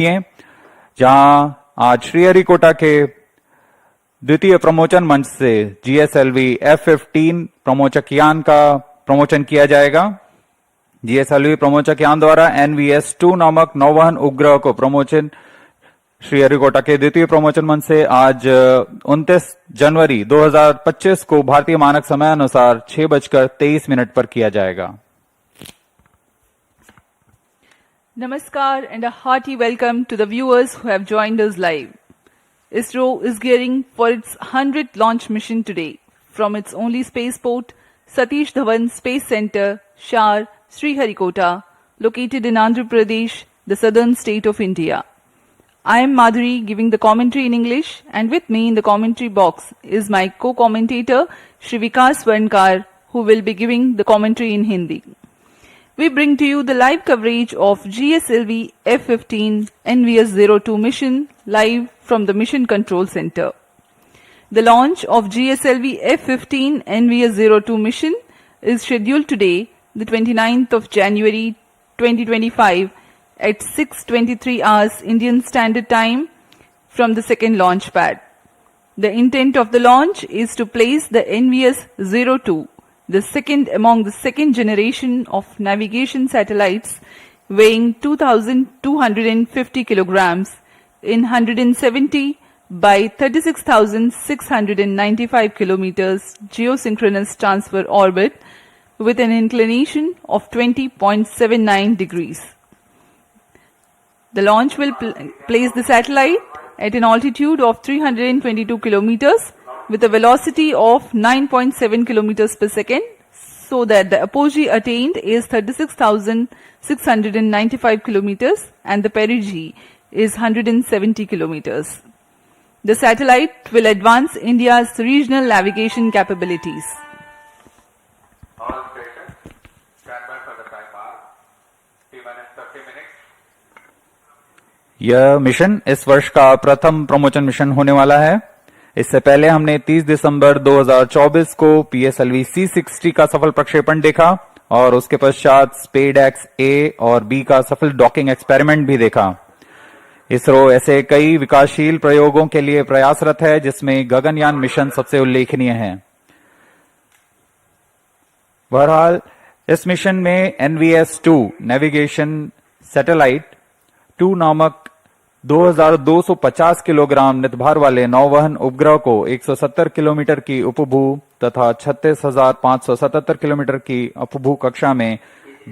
जहां आज श्रीहरिकोटा के द्वितीय प्रमोचन मंच से GSLV F-15 प्रमोचक यान का प्रमोचन किया जाएगा। GSLV प्रमोचक यान द्वारा NVS-2 नामक नौवहन उपग्रह को प्रमोचन श्रीहरिकोटा के द्वितीय प्रमोचन मंच से आज 29 जनवरी 2025 को भारतीय मानक समय अनुसार 6:23 पर किया जाएगा। Namaskar and a hearty welcome to the viewers who have joined us live. ISRO is gearing for its 100th launch mission today from its only spaceport, Satish Dhawan Space Center, Shar, Sriharikota, located in Andhra Pradesh, the southern state of India. I am Madhuri giving the commentary in English, and with me in the commentary box is my co-commentator Shri Vikas Varnkar, who will be giving the commentary in Hindi. We bring to you the live coverage of GSLV F-15 NVS-02 mission live from the Mission Control Center. The launch of GSLV F-15 NVS-02 mission is scheduled today, the 29th of January 2025 at 6:23 hours Indian Standard Time from the second launch pad. The intent of the launch is to place the NVS-02, the second among the second generation of navigation satellites weighing 2,250 kilograms in 170 by 36,695 kilometers geosynchronous transfer orbit with an inclination of 20.79 degrees. The launch will place the satellite at an altitude of 322 kilometers with a velocity of 9.7 kilometers per second, so that the apogee attained is 36,695 kilometers and the perigee is 170 kilometers. The satellite will advance India's regional navigation capabilities. All stations, stand by for the timer. T-minus 30 minutes. यह mission इस वर्ष का प्रथम प्रमोचन mission होने वाला है। इससे पहले हमने 30 दिसंबर 2024 को PSLV C-60 का सफल प्रक्षेपण देखा और उसके पश्चात SpaceX A और B का सफल डॉकिंग एक्सपेरिमेंट भी देखा। इसरो ऐसे कई विकासशील प्रयोगों के लिए प्रयासरत है, जिसमें गगनयान मिशन सबसे उल्लेखनीय है। बहरहाल इस मिशन में NVS-2 नेविगेशन सैटेलाइट 2 नामक 2250 किलोग्राम नितभार वाले नौवहन उपग्रह को 170 किलोमीटर की उपभू तथा 36,577 किलोमीटर की अपभू कक्षा में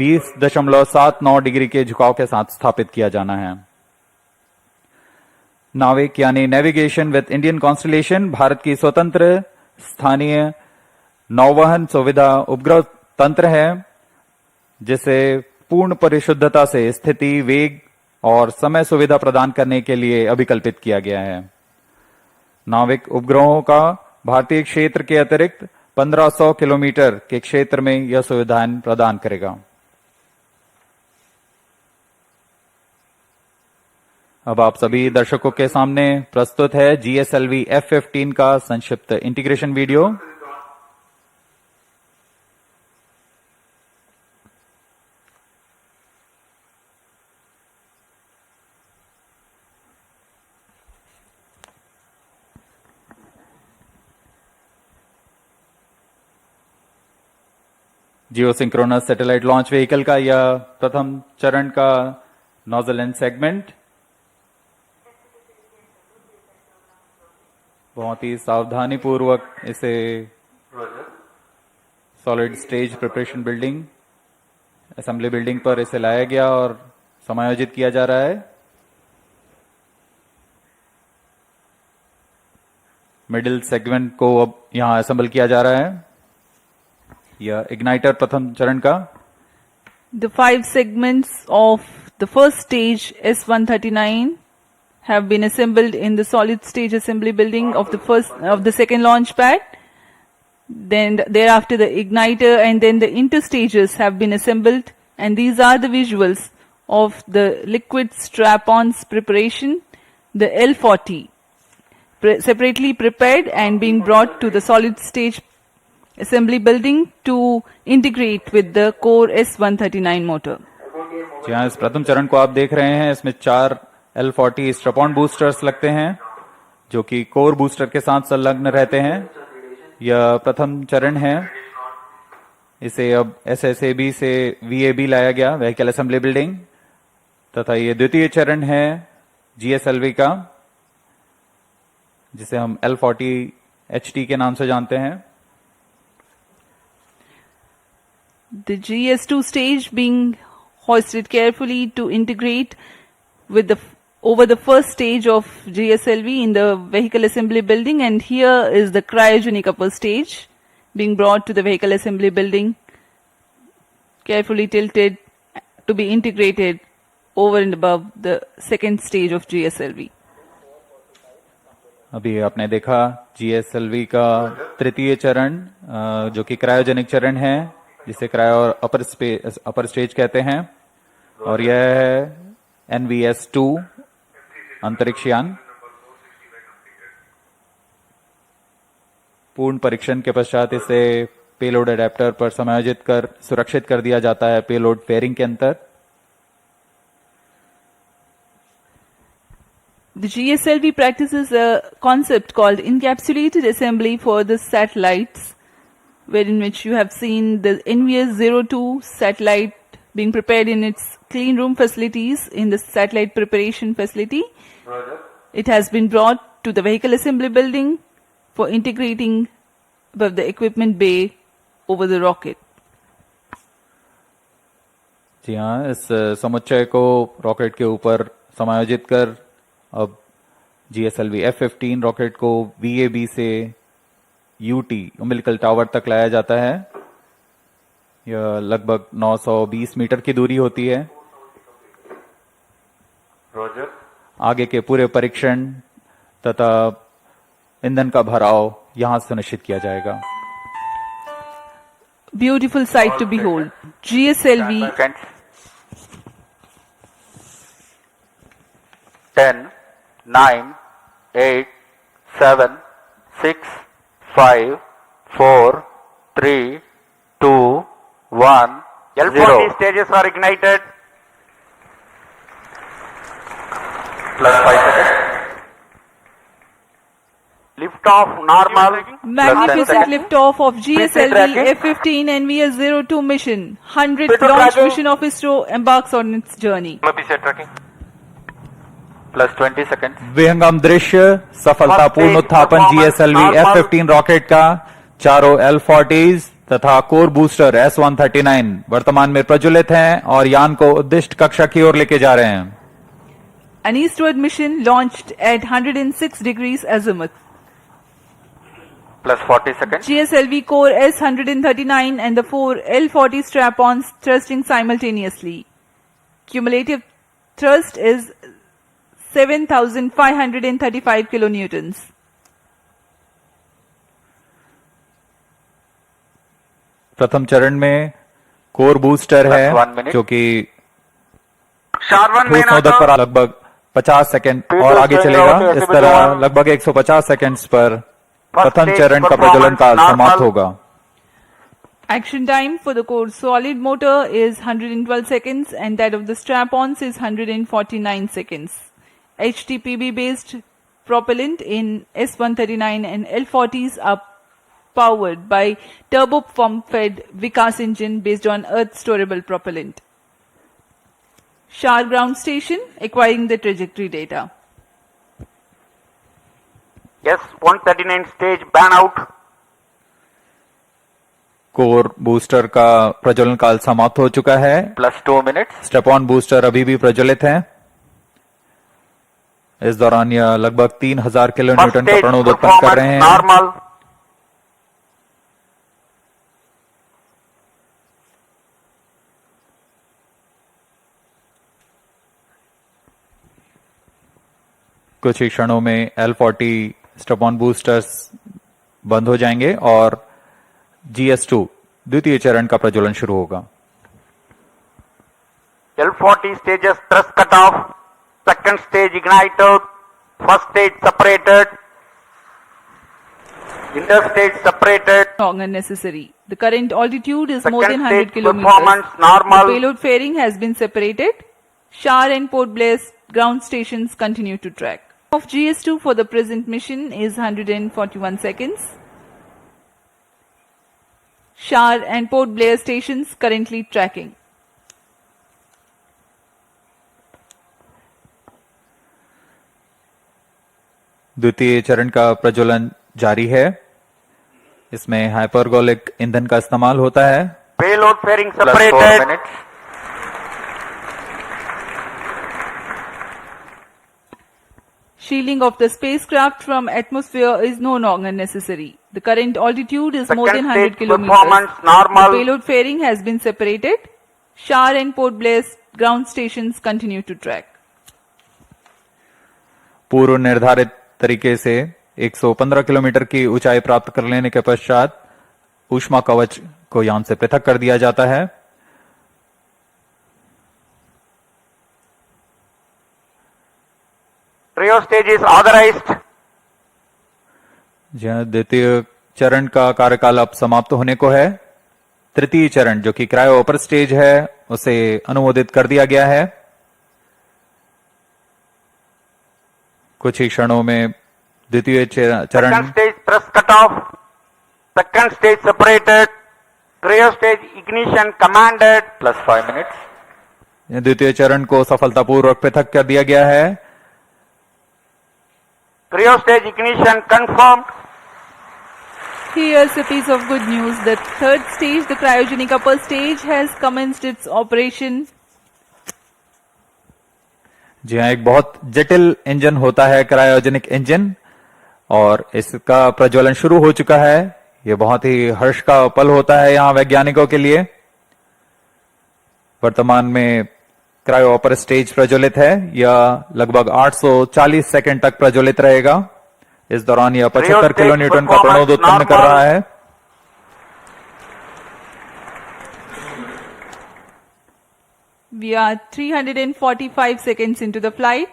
20.79 डिग्री के झुकाव के साथ स्थापित किया जाना है। नाविक यानी navigation with Indian constellation Bharat की स्वतंत्र स्थानीय नौवहन सुविधा उपग्रह तंत्र है, जिसे पूर्ण परिशुद्धता से स्थिति, वेग और समय सुविधा प्रदान करने के लिए अभिकल्पित किया गया है। नाविक उपग्रहों का भारतीय क्षेत्र के अतिरिक्त 1500 किलोमीटर के क्षेत्र में यह सुविधाएं प्रदान करेगा। अब आप सभी दर्शकों के सामने प्रस्तुत है GSLV F-15 का संक्षिप्त integration video. Geosynchronous satellite launch vehicle का यह प्रथम चरण का नोजल एंड सेगमेंट बहुत ही सावधानी पूर्वक इसे solid stage preparation building assembly building पर इसे लाया गया और समायोजित किया जा रहा है। मिडिल सेगमेंट को अब यहां असेंबल किया जा रहा है। यह इग्नाइटर प्रथम चरण का। The 5 segments of the first stage S-139 have been assembled in the solid stage assembly building of the second launch pad. Then thereafter the igniter and then the interstages have been assembled, and these are the visuals of the liquid strap-ons preparation, the L-40, separately prepared and being brought to the solid stage assembly building to integrate with the core S-139 motor. जी हाँ, इस प्रथम चरण को आप देख रहे हैं। इसमें 4 L40 स्ट्रपॉन बूस्टर्स लगते हैं जो कि कोर बूस्टर के साथ संलग्न रहते हैं। यह प्रथम चरण है। इसे अब SSAB से VAB लाया गया, व्हीकल असेंबली बिल्डिंग, तथा ये द्वितीय चरण है GSLV का, जिसे हम L40 HT के नाम से जानते हैं। The GS2 stage being hoisted carefully to integrate with over the first stage of GSLV in the vehicle assembly building, and here is the cryogenic upper stage being brought to the vehicle assembly building, carefully tilted to be integrated over and above the second stage of GSLV. अभी आपने देखा GSLV का तृतीय चरण जो कि cryogenic चरण है, जिसे क्रायो अपर स्टेज कहते हैं, और यह है NVS2 अंतरिक्ष यान। पूर्ण परीक्षण के पश्चात इसे पेलोड अडेप्टर पर समायोजित कर सुरक्षित कर दिया जाता है पेलोड फेयरिंग के अंदर। The GSLV practices a concept called encapsulated assembly for the satellites, wherein which you have seen the NVS-02 satellite being prepared in its clean room facilities in the satellite preparation facility. It has been brought to the vehicle assembly building for integrating above the equipment bay over the rocket. जी हाँ, इस समुच्चय को rocket के ऊपर समायोजित कर अब GSLV F-15 rocket को VAB से UT उम्बिलिकल टावर तक लाया जाता है। यह लगभग 920 मीटर की दूरी होती है। रोजर, आगे के पूरे परीक्षण तथा ईंधन का भराव यहां सुनिश्चित किया जाएगा। Beautiful sight to behold. GSLV 10, 9, 8, 7, 6, 5, 4, 3, 2, 1, L40 stages are ignited. plus 5 seconds. Lift off normal. magnificent liftoff of GSLV tracking. F-15 NVS-02 mission. 100th Speed launch tracking. mission of ISRO embarks on its journey. Set tracking. Plus 20 seconds. विहंगम दृश्य सफलतापूर्ण उत्थापन GSLV F-15 rocket का। चारों L40s तथा core booster S-139 वर्तमान में प्रज्वलित हैं और यान को उद्दिष्ट कक्षा की ओर लेके जा रहे हैं। An eastward mission launched at 106 degrees azimuth. Plus 40 seconds. GSLV core S-139 and the 4 L-40 strap-ons thrusting simultaneously. Cumulative thrust is 7,535 kilonewtons. प्रथम चरण में कोर बूस्टर है Just 1 minute. जो कि Sharvan ठोस नोदक पर लगभग 50 सेकंड और आगे चलेगा। इस तरह लगभग 150 सेकंड्स पर प्रथम चरण का प्रज्वलन काल समाप्त होगा। Action time for the core solid motor is 112 seconds and that of the strap-ons is 149 seconds. HTPB based propellant in S-139 and L-40s are powered by turbopump-fed Vikas engine based on earth storable propellant. Shar ground station acquiring the trajectory data. S-139 stage ban out. Core booster का प्रज्वलन काल समाप्त हो चुका है। Plus 2 minutes. Step on booster अभी भी प्रज्वलित है। इस दौरान यह लगभग 3000 किलो First न्यूटन का stage प्रणोद उत्पन्न कर रहे performance हैं। normal. कुछ ही क्षणों में L40 स्टेप ऑन बूस्टर्स बंद हो जाएंगे और GS2 द्वितीय चरण का प्रज्वलन शुरू होगा। L40 stages thrust cut off. Second stage ignited. First stage separated. Interstage separated. Long unnecessary. The current altitude is more Second than 100 stage kilometers. performance normal. The payload fairing has been separated. Shar and port blast ground stations continue to track. Of GS2 for the present mission is 141 seconds. Shar and Port Blair stations currently tracking. द्वितीय चरण का प्रज्वलन जारी है। इसमें hypergolic ईंधन का इस्तेमाल होता है। Payload fairing Plus 4 separated. minutes. Shielding of the spacecraft from atmosphere is no longer necessary. The current altitude is more than Second 100 stage kilometers. performance The normal. payload fairing has been separated. Shar and Port Blair ground stations continue to track. पूर्व निर्धारित तरीके से 115 kilometre की ऊंचाई प्राप्त कर लेने के पश्चात ऊष्मा कवच को यान से पृथक कर दिया जाता है। Trio stage is authorized. जहां द्वितीय चरण का कार्यकाल अब समाप्त होने को है। तृतीय चरण जो कि क्रायो अपर स्टेज है उसे अनुमोदित कर दिया गया है। कुछ ही क्षणों में द्वितीय चरण Second stage thrust cutoff. Second stage separated. Trio stage ignition commanded. Plus 5 minutes. द्वितीय चरण को सफलतापूर्वक पृथक कर दिया गया है। Trio stage ignition confirmed. Here's a piece of good news. The third stage, the cryogenic upper stage, has commenced its operation. जी हाँ, एक बहुत जटिल इंजन होता है क्रायोजेनिक इंजन और इसका प्रज्वलन शुरू हो चुका है। ये बहुत ही हर्ष का पल होता है यहाँ वैज्ञानिकों के लिए। वर्तमान में क्रायो अपर स्टेज प्रज्वलित है। यह लगभग 840 सेकंड तक प्रज्वलित रहेगा। इस दौरान यह 75 किलो न्यूटन का प्रणोद उत्पन्न कर रहा है। We are 345 seconds into the flight.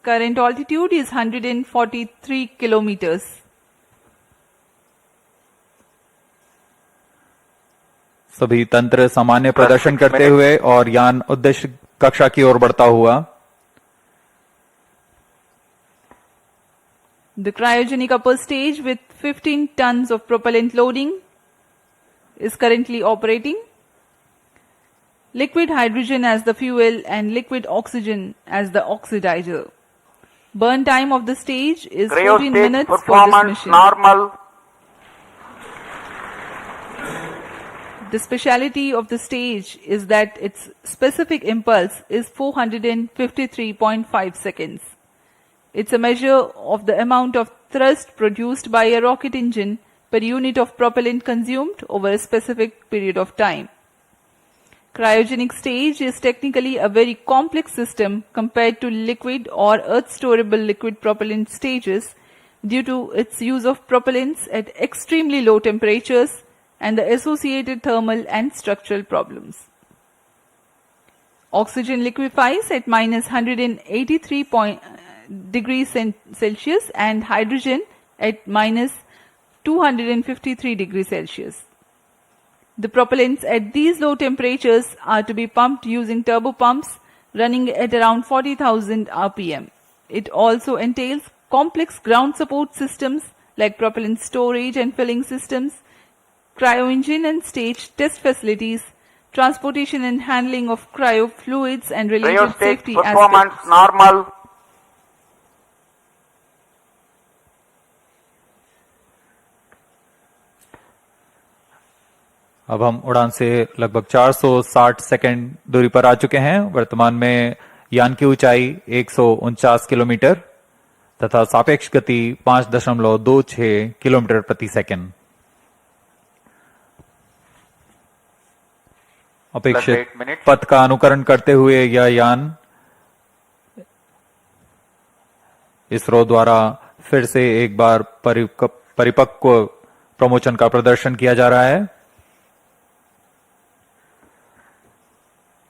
Current altitude is 143 kilometers. सभी तंत्र सामान्य प्रदर्शन करते हुए और यान उद्देश्य कक्षा की ओर बढ़ता हुआ। The cryogenic upper stage with 15 tons of propellant loading is currently operating. Liquid hydrogen as the fuel and liquid oxygen as the oxidizer. Burn time of the stage is Trio 14 stage minutes for this performance mission. normal. The speciality of the stage is that its specific impulse is 453.5 seconds. It's a measure of the amount of thrust produced by a rocket engine per unit of propellant consumed over a specific period of time. Cryogenic stage is technically a very complex system compared to liquid or earth-storable liquid propellant stages due to its use of propellants at extremely low temperatures and the associated thermal and structural problems. Oxygen liquefies at minus 183 degrees Celsius and hydrogen at minus 253 degrees Celsius. The propellants at these low temperatures are to be pumped using turbopumps running at around 40,000 RPM. It also entails complex ground support systems like propellant storage and filling systems, cryo engine and stage test facilities, transportation and handling of cryo fluids and Trio related stage safety performance aspects. normal. अब हम उड़ान से लगभग 460 second दूरी पर आ चुके हैं। वर्तमान में यान की ऊंचाई 149 किलोमीटर तथा सापेक्ष गति 5.26 किलोमीटर प्रति सेकंड। अपेक्षित 8 minutes. पथ का अनुकरण करते हुए यह यान इसरो द्वारा फिर से एक बार परिपक्व प्रमोशन का प्रदर्शन किया जा रहा है।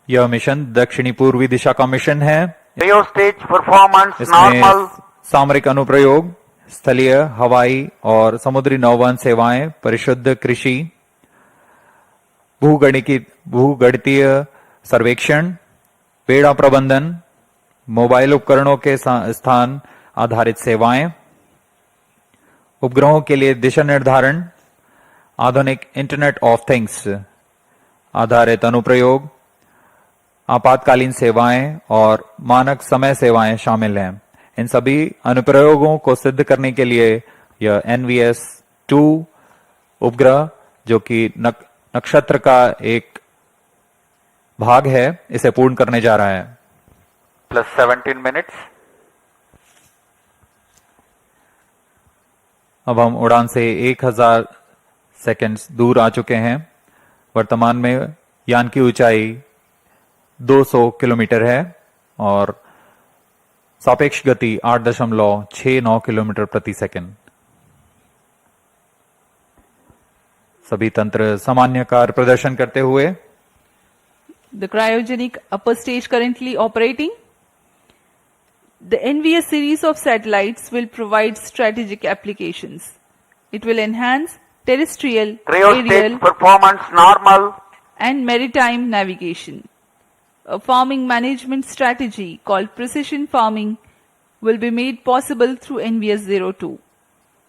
यह मिशन दक्षिणी पूर्वी दिशा का मिशन है। Trio stage performance इसमें normal. सामरिक अनुप्रयोग, स्थलीय, हवाई और समुद्री नौवहन सेवाएं, परिशुद्ध कृषि, भूगणितीय सर्वेक्षण, पेड़ा प्रबंधन, मोबाइल उपकरणों के स्थान आधारित सेवाएं, उपग्रहों के लिए दिशा निर्धारण, आधुनिक इंटरनेट ऑफ थिंग्स आधारित अनुप्रयोग, आपातकालीन सेवाएं और मानक समय सेवाएं शामिल हैं। इन सभी अनुप्रयोगों को सिद्ध करने के लिए यह NVS-2 उपग्रह, जो कि नक्षत्र का एक भाग है, इसे पूर्ण करने जा रहा है। Plus 17 minutes. अब हम उड़ान से 1000 सेकंड्स दूर आ चुके हैं। वर्तमान में यान की ऊंचाई 200 किलोमीटर है और सापेक्ष गति 8.69 किलोमीटर प्रति सेकंड। सभी तंत्र सामान्य कार्य प्रदर्शन करते हुए। The cryogenic upper stage currently operating. The NVS series of satellites will provide strategic applications. It will enhance terrestrial, Cryo aerial, stage performance normal. and maritime navigation. A farming management strategy called precision farming will be made possible through NVS-02.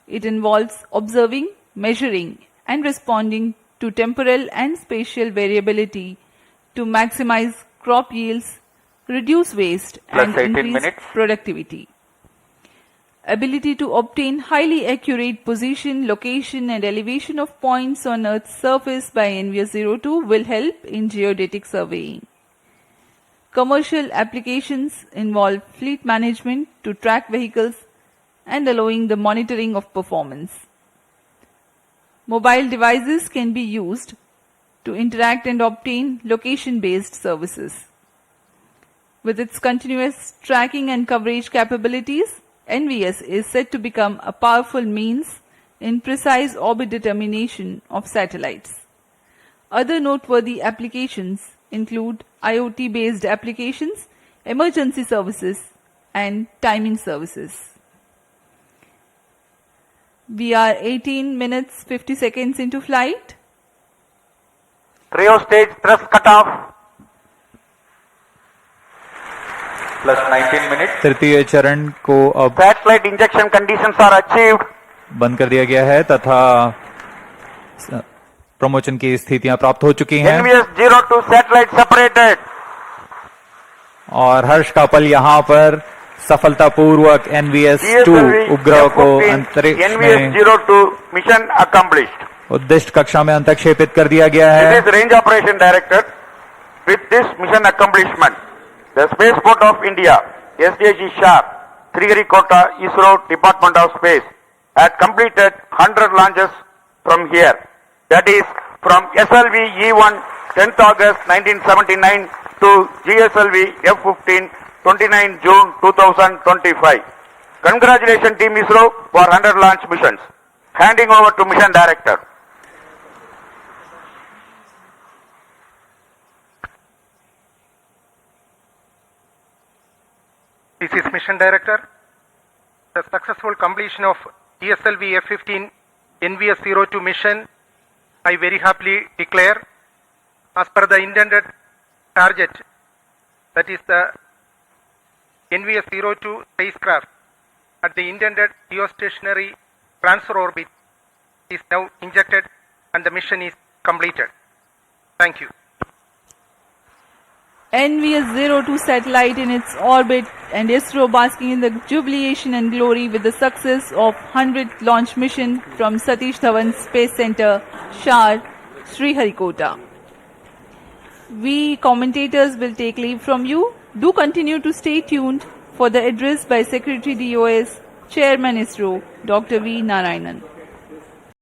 It involves observing, measuring, and responding to temporal and spatial variability to maximize crop yields, reduce waste, Plus and 18 increase minutes. productivity. Ability to obtain highly accurate position, location, and elevation of points on Earth's surface by NVS-02 will help in geodetic surveying. Commercial applications involve fleet management to track vehicles and allowing the monitoring of performance. Mobile devices can be used to interact and obtain location-based services. With its continuous tracking and coverage capabilities, NVS is set to become a powerful means in precise orbit determination of satellites. Other noteworthy applications include IoT-based applications, emergency services, and timing services. We are 18 minutes 50 seconds into flight. Cryo stage thrust cutoff. Plus 19 minutes. तृतीय चरण को अब Satellite injection conditions are achieved. बंद कर दिया गया है तथा प्रमोशन की स्थितियां प्राप्त हो चुकी हैं NVS-02 satellite separated. और हर्ष का पल यहाँ पर सफलतापूर्वक NVS-2 उपग्रह को अंतरिक्ष में NVS-02 mission accomplished. उद्दिष्ट कक्षा में अंतक्षेपित कर दिया गया This है। is range operation director. With this mission accomplishment, the Spaceport of India, SDG SHAR, Sriharikota, ISRO, Department of Space, had completed 100 launches from here. That is from SLV E1 10th August 1979 to GSLV F15 29 June 2025. Congratulations Team ISRO for 100 launch missions. Handing over to Mission Director. This is Mission Director. The successful completion of GSLV F15 NVS-02 mission, I very happily declare, as per the intended target, that is the NVS-02 spacecraft at the intended geostationary transfer orbit is now injected and the mission is completed. Thank you. NVS-02 satellite in its orbit and ISRO basking in the jubilation and glory with the success of 100th launch mission from Satish Dhawan Space Center, SHAR, Sriharikota. We commentators will take leave from you. Do continue to stay tuned for the address by Secretary DOS, Chairman ISRO, Dr. V. Narayanan.